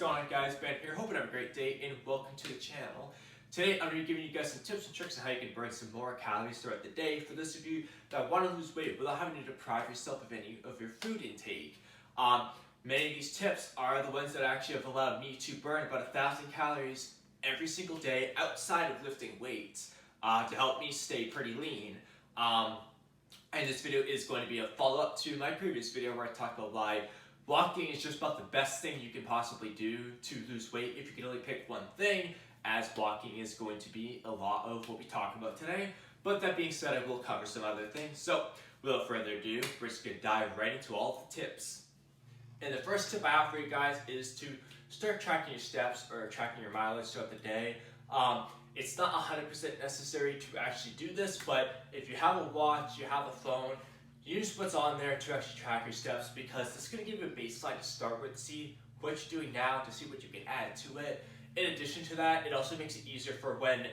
going on, guys? Ben here. Hope you have a great day and welcome to the channel. Today I'm going to be giving you guys some tips and tricks on how you can burn some more calories throughout the day for those of you that want to lose weight without having to deprive yourself of any of your food intake. Many of these tips are the ones that actually have allowed me to burn about 1,000 calories every single day outside of lifting weights to help me stay pretty lean. And this video is going to be a follow-up to my previous video where I talked about why walking is just about the best thing you can possibly do to lose weight if you can only pick one thing, as walking is going to be a lot of what we talk about today. But that being said, I will cover some other things. So without further ado, we're just going to dive right into all the tips. And the first tip I have for you guys is to start tracking your steps or tracking your mileage throughout the day. It's not 100% necessary to actually do this, but if you have a watch, you have a phone, use what's on there to actually track your steps, because it's going to give you a baseline to start with, see what you're doing now, to see what you can add to it. In addition to that, it also makes it easier for when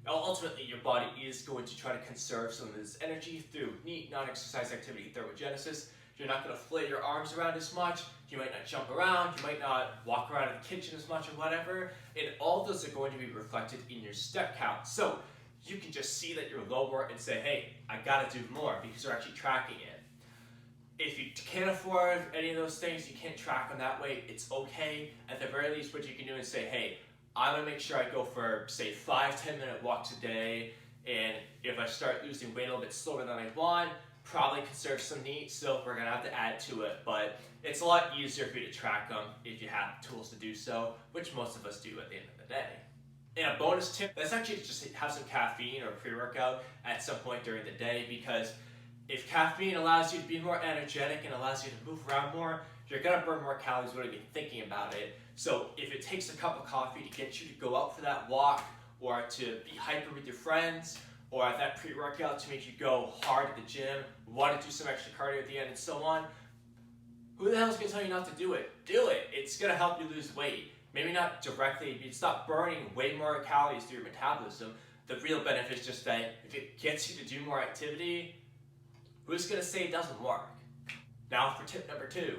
ultimately your body is going to try to conserve some of this energy through NEAT, non-exercise activity thermogenesis. You're not going to flail your arms around as much, you might not jump around, you might not walk around in the kitchen as much or whatever, and all those are going to be reflected in your step count. So you can just see that you're lower and say, hey, I gotta do more, because you're actually tracking it. If you can't afford any of those things, you can't track them that way, it's okay. At the very least, what you can do is say, hey, I'm gonna make sure I go for, say, 5-10 minute walks a day, and if I start losing weight a little bit slower than I want, probably conserve some NEAT, so we're gonna have to add to it, but it's a lot easier for you to track them if you have tools to do so, which most of us do at the end of the day. And a bonus tip, that's actually to just have some caffeine or pre-workout at some point during the day, because if caffeine allows you to be more energetic and allows you to move around more, you're gonna burn more calories without even thinking about it. So if it takes a cup of coffee to get you to go out for that walk, or to be hyper with your friends, or that pre-workout to make you go hard at the gym, want to do some extra cardio at the end, and so on, who the hell is going to tell you not to do it? Do it. It's going to help you lose weight. Maybe not directly, but stop burning way more calories through your metabolism. The real benefit is just that if it gets you to do more activity, who's going to say it doesn't work? Now for tip number 2.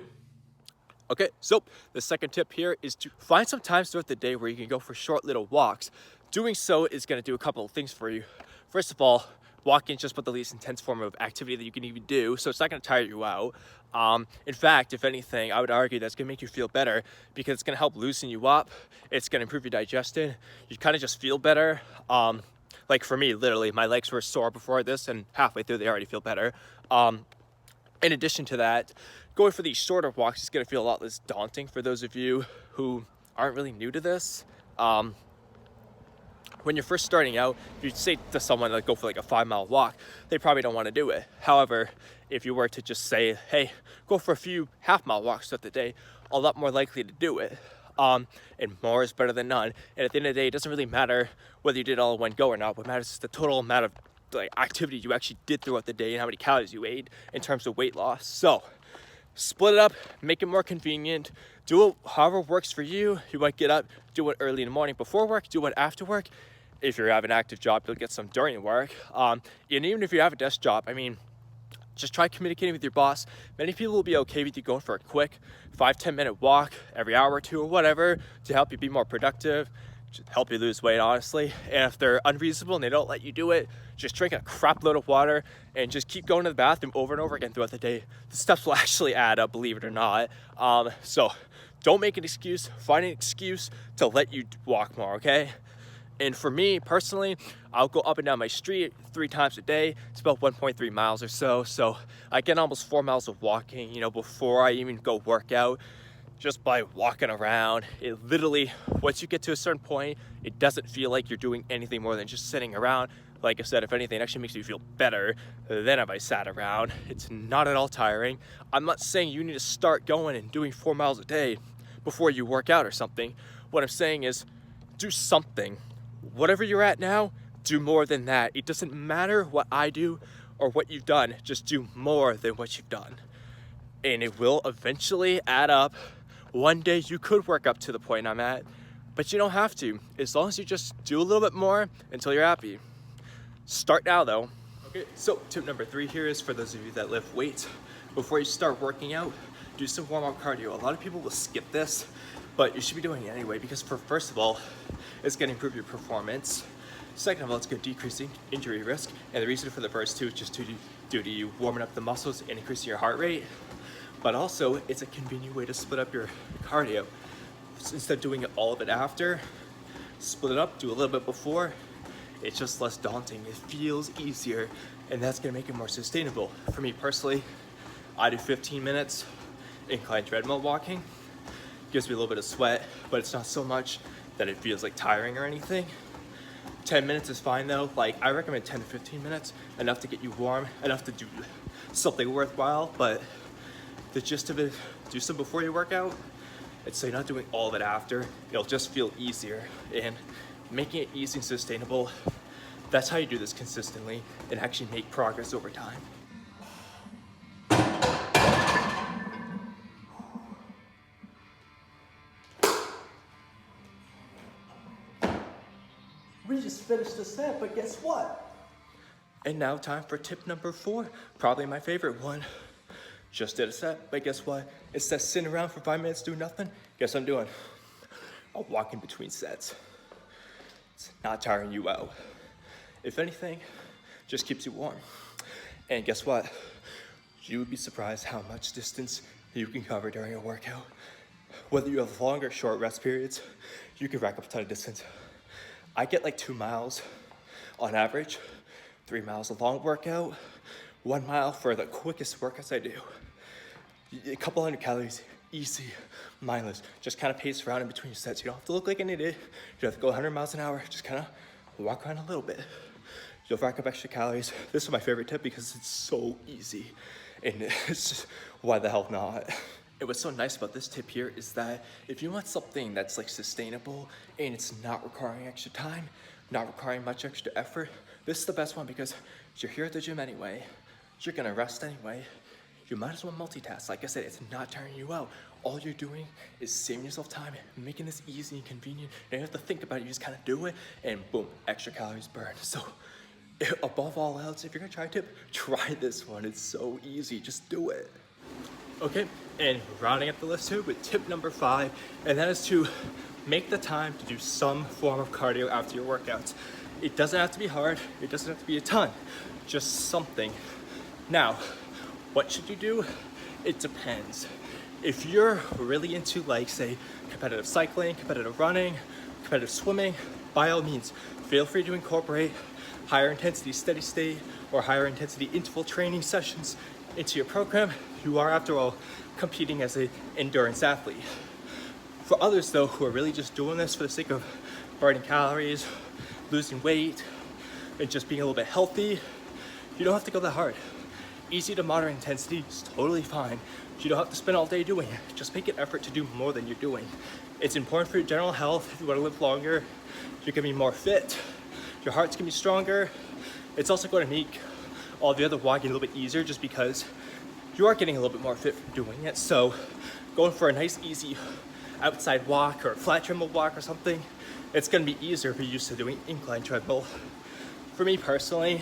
Okay, so the second tip here is to find some times throughout the day where you can go for short little walks. Doing so is going to do a couple of things for you. First of all, walking is just about the least intense form of activity that you can even do, so it's not going to tire you out. In fact, if anything, I would argue that's going to make you feel better, because it's going to help loosen you up. It's going to improve your digestion. You kind of just feel better. Like for me, literally, my legs were sore before this, and halfway through they already feel better. In addition to that, going for these shorter walks is going to feel a lot less daunting for those of you who aren't really new to this. When you're first starting out, if you say to someone, like, go for like a 5-mile walk, they probably don't want to do it. However, if you were to just say, hey, go for a few half-mile walks throughout the day, a lot more likely to do it. And more is better than none. And at the end of the day, it doesn't really matter whether you did it all in one go or not. What matters is the total amount of activity you actually did throughout the day and how many calories you ate in terms of weight loss. So split it up, make it more convenient, do it however works for you. You might get up, do it early in the morning before work, do it after work. If you have an active job, you'll get some during work. And even if you have a desk job, I mean, just try communicating with your boss. Many people will be okay with you going for a quick 5-10 minute walk every hour or two or whatever to help you be more productive, to help you lose weight, honestly. And if they're unreasonable and they don't let you do it, just drink a crap load of water and just keep going to the bathroom over and over again throughout the day. The steps will actually add up, believe it or not. So don't make an excuse, find an excuse to let you walk more, okay? And for me personally, I'll go up and down my street 3 times a day. It's about 1.3 miles or so. So I get almost 4 miles of walking, before I even go work out, just by walking around. It literally, once you get to a certain point, it doesn't feel like you're doing anything more than just sitting around. Like I said, if anything, it actually makes you feel better than if I sat around. It's not at all tiring. I'm not saying you need to start going and doing 4 miles a day before you work out or something. What I'm saying is do something. Whatever you're at now, do more than that. It doesn't matter what I do or what you've done, just do more than what you've done. And it will eventually add up. One day you could work up to the point I'm at, but you don't have to, as long as you just do a little bit more until you're happy. Start now though. Okay, so tip number 3 here is for those of you that lift weights. Before you start working out, do some warm-up cardio. A lot of people will skip this, but you should be doing it anyway because first of all, it's going to improve your performance. Second of all, it's going to decrease injury risk. And the reason for the first two is just due to you warming up the muscles and increasing your heart rate. But also, it's a convenient way to split up your cardio. So instead of doing it all of it after, split it up, do a little bit before. It's just less daunting. It feels easier, and that's going to make it more sustainable. For me personally, I do 15 minutes incline treadmill walking. Gives me a little bit of sweat, but it's not so much that it feels like tiring or anything. 10 minutes is fine though. Like, I recommend 10 to 15 minutes, enough to get you warm, enough to do something worthwhile. But the gist of it, do some before you work out, and so you're not doing all of it after. It'll just feel easier, and making it easy and sustainable, that's how you do this consistently and actually make progress over time. We just finished the set, but guess what? And now time for tip number 4, probably my favorite one. Just did a set, but guess what? Instead of sitting around for 5 minutes doing nothing, guess what I'm doing? I'm walking between sets. It's not tiring you out. If anything, just keeps you warm. And guess what? You would be surprised how much distance you can cover during a workout. Whether you have long or short rest periods, you can rack up a ton of distance. I get like 2 miles on average, 3 miles a long workout, 1 mile for the quickest workouts I do. A couple hundred calories, easy, mindless. Just kind of pace around in between your sets. You don't have to look like an idiot. You don't have to go 100 miles an hour. Just kind of walk around a little bit. You'll rack up extra calories. This is my favorite tip because it's so easy. And it's just, why the hell not? And what's so nice about this tip here is that if you want something that's like sustainable and it's not requiring extra time, not requiring much extra effort, this is the best one because you're here at the gym anyway, you're gonna rest anyway, you might as well multitask. Like I said, it's not tiring you out. All you're doing is saving yourself time, making this easy and convenient. You don't have to think about it, you just kind of do it, and boom, extra calories burned. So above all else, if you're gonna try a tip, try this one. It's so easy, just do it. Okay, and rounding up the list too with tip number 5, and that is to make the time to do some form of cardio after your workouts. It doesn't have to be hard, it doesn't have to be a ton, just something. Now, what should you do? It depends. If you're really into, like, say, competitive cycling, competitive running, competitive swimming, by all means, feel free to incorporate higher intensity steady state or higher intensity interval training sessions into your program. You are, after all, competing as an endurance athlete. For others though, who are really just doing this for the sake of burning calories, losing weight, and just being a little bit healthy, you don't have to go that hard. Easy to moderate intensity is totally fine. You don't have to spend all day doing it. Just make an effort to do more than you're doing. It's important for your general health. If you want to live longer, you're gonna be more fit, your heart's gonna be stronger. It's also going to make all the other walking a little bit easier just because you are getting a little bit more fit from doing it. So going for a nice easy outside walk or a flat treadmill walk or something, it's gonna be easier if you're used to doing incline treadmill. For me personally,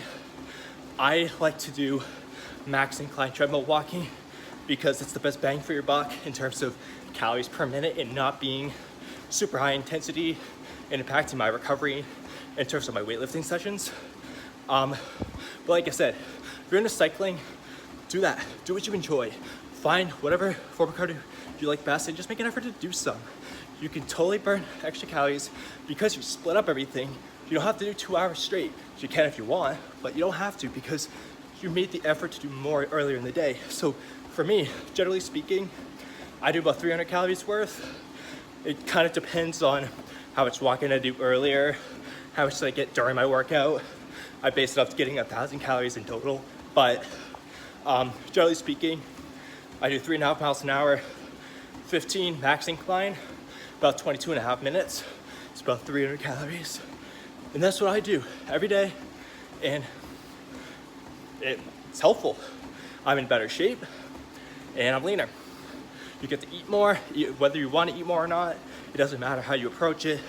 I like to do max incline treadmill walking because it's the best bang for your buck in terms of calories per minute and not being super high intensity and impacting my recovery in terms of my weightlifting sessions. But like I said, if you're into cycling, do that. Do what you enjoy. Find whatever form of cardio you like best and just make an effort to do some. You can totally burn extra calories because you split up everything. You don't have to do 2 hours straight. You can if you want, but you don't have to because you made the effort to do more earlier in the day. So for me, generally speaking, I do about 300 calories worth. It kind of depends on how much walking I do earlier, how much did I get during my workout. I base it off getting 1,000 calories in total, but generally speaking, I do 3.5 miles an hour, 15 max incline, about 22.5 minutes. It's about 300 calories. And that's what I do every day, and it's helpful. I'm in better shape, and I'm leaner. You get to eat more, whether you want to eat more or not. It doesn't matter how you approach it.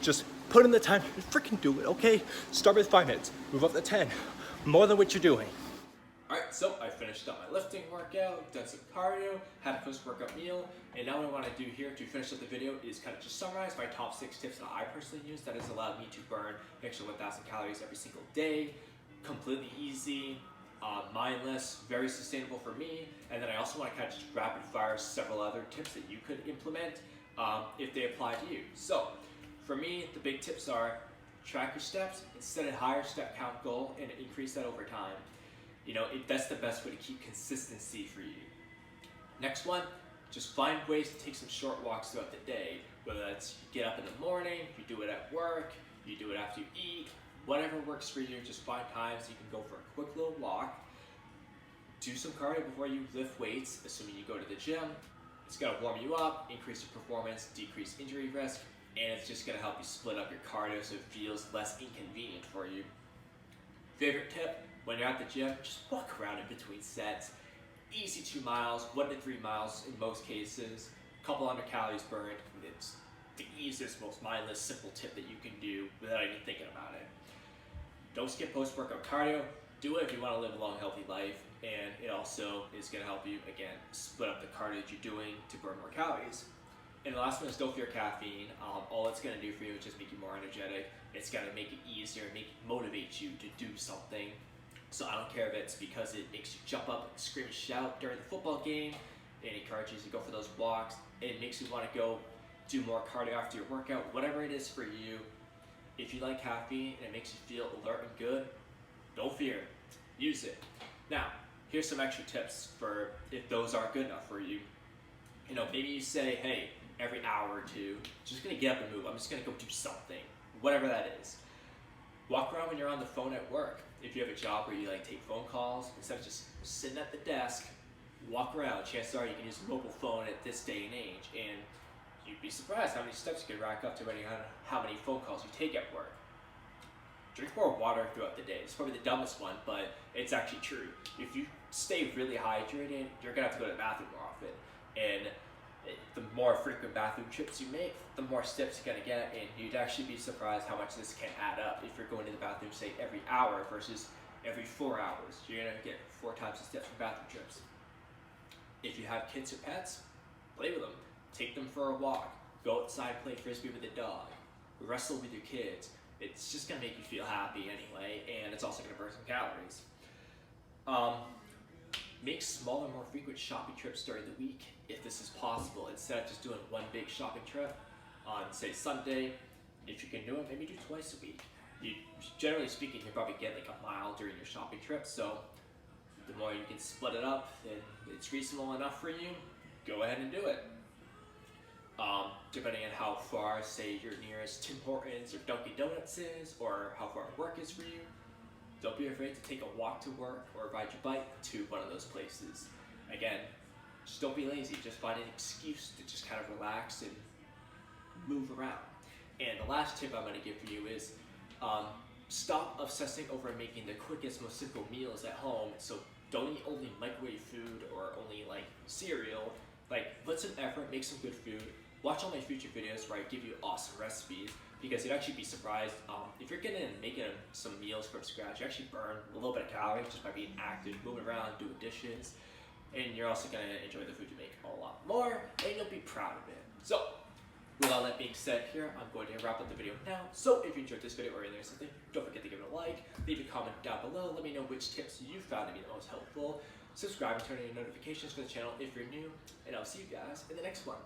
Just put in the time and freaking do it, okay? Start with 5 minutes, move up to 10, more than what you're doing. Alright, so I finished up my lifting workout, done some cardio, had a post-workout meal, and now what I want to do here to finish up the video is kind of just summarize my top 6 tips that I personally use that has allowed me to burn an extra 1,000 calories every single day. Completely easy, mindless, very sustainable for me, and then I also want to kind of just rapid fire several other tips that you could implement if they apply to you. So, for me, the big tips are track your steps, set a higher step count goal, and increase that over time. You know, that's the best way to keep consistency for you. Next one, just find ways to take some short walks throughout the day. Whether that's you get up in the morning, you do it at work, you do it after you eat, whatever works for you, just find times you can go for a quick little walk. Do some cardio before you lift weights, assuming you go to the gym. It's gonna warm you up, increase your performance, decrease injury risk, and it's just gonna help you split up your cardio so it feels less inconvenient for you. Favorite tip? When you're at the gym, just walk around in between sets. Easy 2 miles, 1 to 3 miles in most cases. Couple hundred calories burned. It's the easiest, most mindless, simple tip that you can do without even thinking about it. Don't skip post-workout cardio. Do it if you want to live a long, healthy life. And it also is going to help you, again, split up the cardio that you're doing to burn more calories. And the last one is don't fear caffeine. All it's going to do for you is just make you more energetic. It's going to make it easier, motivate you to do something. So I don't care if it's because it makes you jump up and scream and shout during the football game, it encourages you to go for those walks, it makes you want to go do more cardio after your workout, whatever it is for you. If you like caffeine and it makes you feel alert and good, don't fear, use it. Now, here's some extra tips for if those aren't good enough for you. You know, maybe you say, hey, every hour or two, just gonna get up and move, I'm just gonna go do something, whatever that is. Walk around when you're on the phone at work. If you have a job where you like take phone calls, instead of just sitting at the desk, walk around. Chances are you can use a mobile phone at this day and age, and you'd be surprised how many steps you can rack up depending on how many phone calls you take at work. Drink more water throughout the day. It's probably the dumbest one, but it's actually true. If you stay really hydrated, you're gonna have to go to the bathroom more often, and the more frequent bathroom trips you make, the more steps you're gonna get, and you'd actually be surprised how much this can add up if you're going to the bathroom, say, every hour versus every 4 hours. You're gonna get 4 times the steps from bathroom trips. If you have kids or pets, play with them. Take them for a walk. Go outside, play frisbee with a dog. Wrestle with your kids. It's just gonna make you feel happy anyway, and it's also gonna burn some calories. Make smaller, more frequent shopping trips during the week if this is possible. Instead of just doing one big shopping trip on, say, Sunday, if you can do it, maybe do twice a week. Generally speaking, you probably get like a mile during your shopping trip, so the more you can split it up and it's reasonable enough for you, go ahead and do it. Depending on how far, say, your nearest Tim Hortons or Dunkin' Donuts is, or how far work is for you, don't be afraid to take a walk to work or ride your bike to one of those places. Again, just don't be lazy. Just find an excuse to just kind of relax and move around. And the last tip I'm going to give for you is stop obsessing over making the quickest, most simple meals at home. So don't eat only microwave food or only like cereal. Like, put some effort, make some good food. Watch all my future videos where I give you awesome recipes, because you'd actually be surprised if you're getting and making some meals from scratch. You actually burn a little bit of calories just by being active, moving around, doing dishes, and you're also going to enjoy the food you make a lot more, and you'll be proud of it. So, with all that being said here, I'm going to wrap up the video now. So if you enjoyed this video or you learned something, don't forget to give it a like, leave a comment down below, let me know which tips you found to be the most helpful. Subscribe and turn on your notifications for the channel if you're new, and I'll see you guys in the next one.